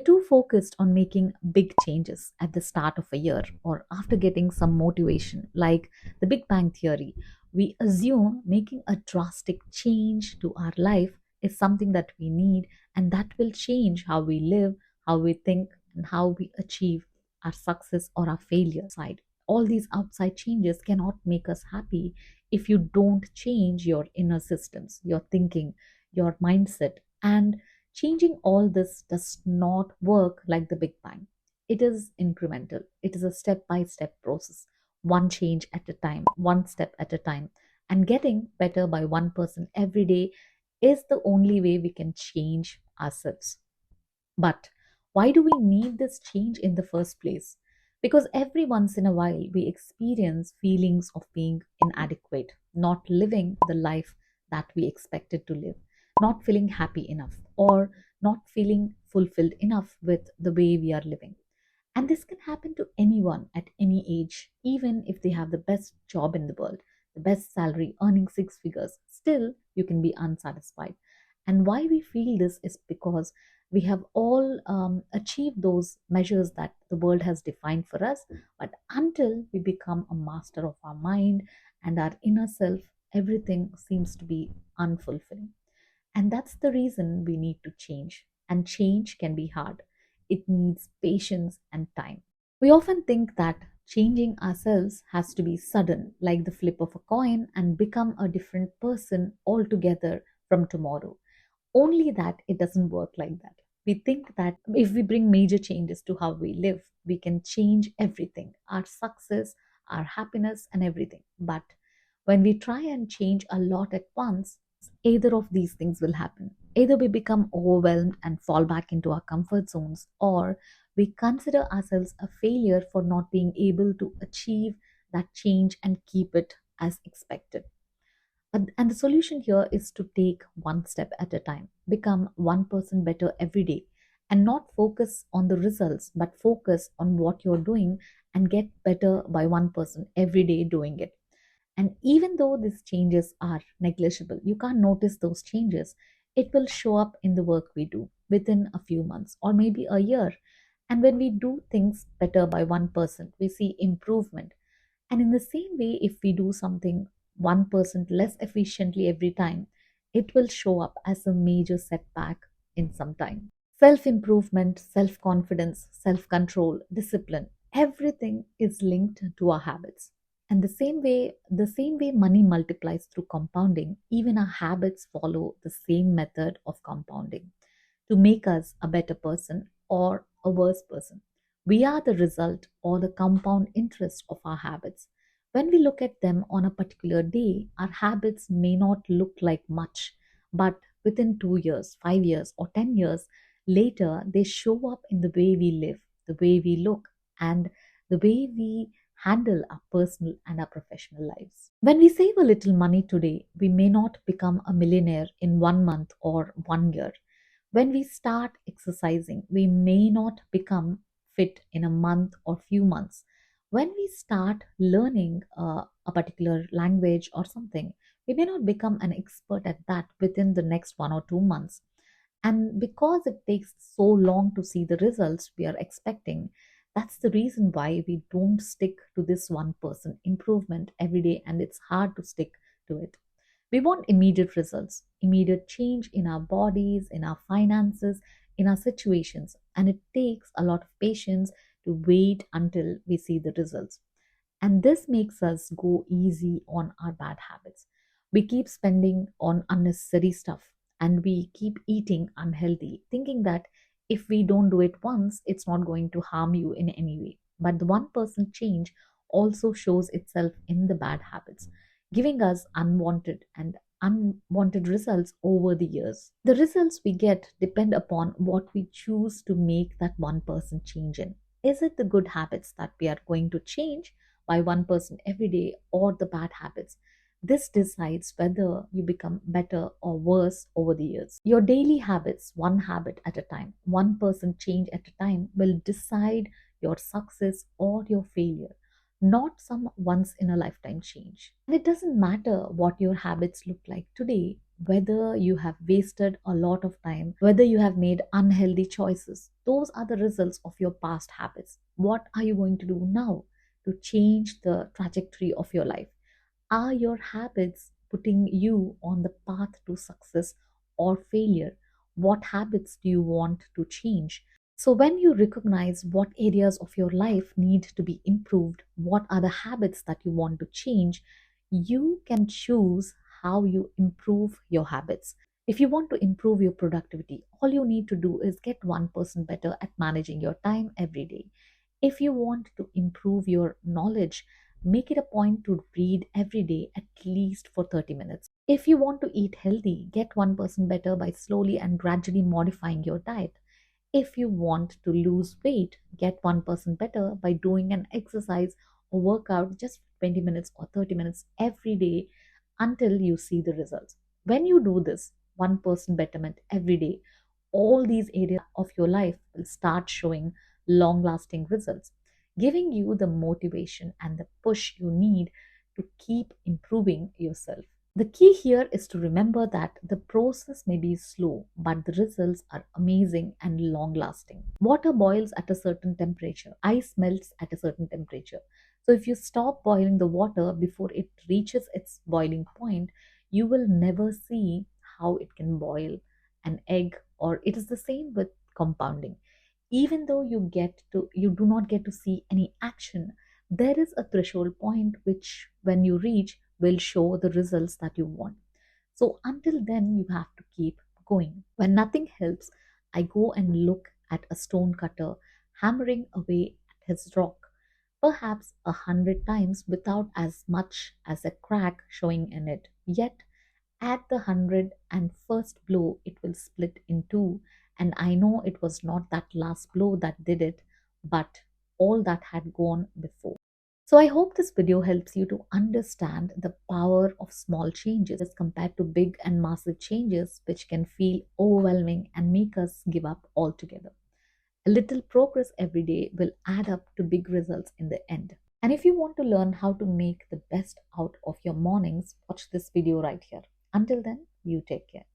Too focused on making big changes at the start of a year or after getting some motivation, like the Big Bang Theory. We assume making a drastic change to our life is something that we need, and that will change how we live, how we think, and how we achieve our success or our failure side. All these outside changes cannot make us happy if you don't change your inner systems, your thinking, your mindset, and changing all this does not work like the Big Bang. It is incremental, it is a step by step process, one change at a time, one step at a time. And getting better by 1% every day is the only way we can change ourselves. But why do we need this change in the first place? Because every once in a while we experience feelings of being inadequate, not living the life that we expected to live, not feeling happy enough, or not feeling fulfilled enough with the way we are living. And this can happen to anyone at any age, even if they have the best job in the world, the best salary, earning six figures. Still, you can be unsatisfied. And why we feel this is because we have all achieved those measures that the world has defined for us. But until we become a master of our mind and our inner self, everything seems to be unfulfilling. And that's the reason we need to change. And change can be hard, it needs patience and time. We often think that changing ourselves has to be sudden, like the flip of a coin, and become a different person altogether from tomorrow. Only that it doesn't work like that. We think that if we bring major changes to how we live, we can change everything, our success, our happiness, and everything. But when we try and change a lot at once, either of these things will happen. Either we become overwhelmed and fall back into our comfort zones, or we consider ourselves a failure for not being able to achieve that change and keep it as expected. And the solution here is to take one step at a time, become 1% better every day, and not focus on the results, but focus on what you're doing and get better by 1% every day doing it. And even though these changes are negligible, you can't notice those changes, it will show up in the work we do within a few months or maybe a year. And when we do things better by 1%, we see improvement. And in the same way, if we do something 1% less efficiently every time, it will show up as a major setback in some time. Self improvement, self confidence, self control, discipline, everything is linked to our habits. And the same way money multiplies through compounding, even our habits follow the same method of compounding to make us a better person or a worse person. We are the result or the compound interest of our habits. When we look at them on a particular day, our habits may not look like much, but within 2 years, 5 years, or 10 years later, they show up in the way we live, the way we look, and the way we handle our personal and our professional lives. When we save a little money today, we may not become a millionaire in 1 month or 1 year. When we start exercising, we may not become fit in a month or few months. When we start learning a particular language or something, we may not become an expert at that within the next 1 or 2 months. And because it takes so long to see the results we are expecting, that's the reason why we don't stick to this 1% improvement every day, and it's hard to stick to it. We want immediate results, immediate change in our bodies, in our finances, in our situations, and it takes a lot of patience to wait until we see the results. And this makes us go easy on our bad habits. We keep spending on unnecessary stuff and we keep eating unhealthy, thinking that if we don't do it once, it's not going to harm you in any way. But the 1% change also shows itself in the bad habits, giving us unwanted results over the years. The results we get depend upon what we choose to make that 1% change in. Is it the good habits that we are going to change by 1% every day, or the bad habits? This decides whether you become better or worse over the years. Your daily habits, one habit at a time, 1% change at a time, will decide your success or your failure, not some once in a lifetime change. And it doesn't matter what your habits look like today, whether you have wasted a lot of time, whether you have made unhealthy choices. Those are the results of your past habits. What are you going to do now to change the trajectory of your life? Are your habits putting you on the path to success or failure? What habits do you want to change? So, when you recognize what areas of your life need to be improved, what are the habits that you want to change, you can choose how you improve your habits. If you want to improve your productivity, all you need to do is get 1% better at managing your time every day. If you want to improve your knowledge, make it a point to read every day at least for 30 minutes. If you want to eat healthy, get 1% better by slowly and gradually modifying your diet. If you want to lose weight, get 1% better by doing an exercise or workout just 20 minutes or 30 minutes every day until you see the results. When you do this 1% betterment every day, all these areas of your life will start showing long lasting results, giving you the motivation and the push you need to keep improving yourself. The key here is to remember that the process may be slow, but the results are amazing and long lasting. Water boils at a certain temperature, ice melts at a certain temperature. So, if you stop boiling the water before it reaches its boiling point, you will never see how it can boil an egg, or it is the same with compounding. Even though you do not get to see any action, there is a threshold point which, when you reach, will show the results that you want. So until then, you have to keep going. When nothing helps, I go and look at a stone cutter hammering away at his rock, perhaps 100 times without as much as a crack showing in it. Yet at the 101st blow, it will split in two, and I know it was not that last blow that did it, but all that had gone before. So, I hope this video helps you to understand the power of small changes as compared to big and massive changes, which can feel overwhelming and make us give up altogether. A little progress every day will add up to big results in the end. And if you want to learn how to make the best out of your mornings, watch this video right here. Until then, you take care.